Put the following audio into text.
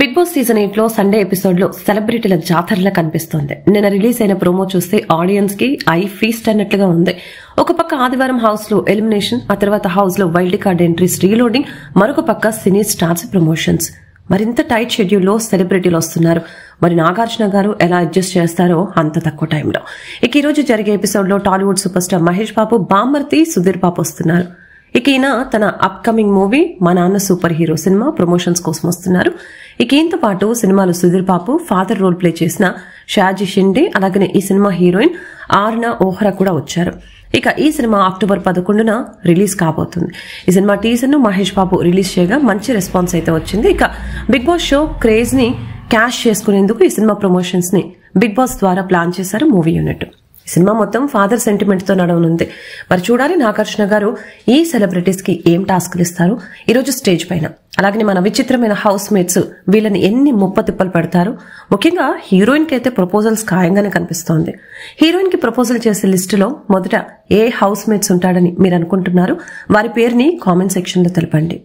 Big boss season 8 లో Sunday episode లో సెలబ్రిటీల జాతరలా కనిపిస్తోంది. నిన్న రిలీజ్ అయిన ప్రోమో చూస్తే ఆడియన్స్ కి ఐ ఫీస్ట్ అన్నట్లుగా ఉంది. ఒక పక్క ఆదివారం హౌస్ లో ఎలిమినేషన్, ఆ తర్వాత హౌస్ లో వైల్డ్ కార్డ్ ఎంట్రీస్ రీలోడింగ్, మరొక పక్క సినీ స్టార్స్ ప్రమోషన్స్. మరింత టైట్ షెడ్యూల్ లో సెలబ్రిటీలు వస్తున్నారు. మరి నాగార్జున గారు ఎలా అడ్జస్ట్ చేస్తారో అంత తక్కువ టైంలో. ఇక ఈ రోజు జరిగే ఎపిసోడ్ లో టాలీవుడ్ సూపర్ స్టార్ మహేష్ బాబు, బామ్మర్తి సుధీర్ బాబు వస్తున్నారు. ఇక ఈయన తన అప్కమింగ్ మూవీ మా నాన్న సూపర్ హీరో సినిమా ప్రమోషన్స్ కోసం వస్తున్నారు. ఇక ఈయనతో పాటు సినిమాలో Sudheer Babu father role play చేసిన షాజీ షిండే, అలాగనే ఈ సినిమా హీరోయిన్ ఆర్నా ఓహ్రా కూడా వచ్చారు. ఇక ఈ సినిమా అక్టోబర్ 11న రిలీజ్ కాబోతుంది. ఈ సినిమా టీజర్ ను మహేష్ బాబు రిలీజ్ చేయగా మంచి రెస్పాన్స్ అయితే వచ్చింది. ఇక బిగ్ బాస్ షో క్రేజ్ ని క్యాష్ చేసుకునేందుకు ఈ సినిమా ప్రమోషన్స్ ని బిగ్ బాస్ ద్వారా ప్లాన్ చేశారు మూవీ యూనిట్. ఈ సినిమా మొత్తం ఫాదర్ సెంటిమెంట్ తో నడవనుంది. మరి చూడాలి నాగార్జున గారు ఈ సెలబ్రిటీస్ కి ఏం టాస్క్లు ఇస్తారు ఈ రోజు స్టేజ్ పైన. అలాగే మన విచిత్రమైన హౌస్ మేట్స్ వీళ్ళని ఎన్ని ముప్పతిప్పలు పెడతారు. ముఖ్యంగా హీరోయిన్ కి అయితే ప్రపోజల్స్ ఖాయంగానే కనిపిస్తోంది. హీరోయిన్ కి ప్రపోజల్ చేసే లిస్టులో మొదట ఏ హౌస్ మేట్స్ ఉంటాడని మీరు అనుకుంటున్నారు? వారి పేరుని కామెంట్ సెక్షన్ లో తెలపండి.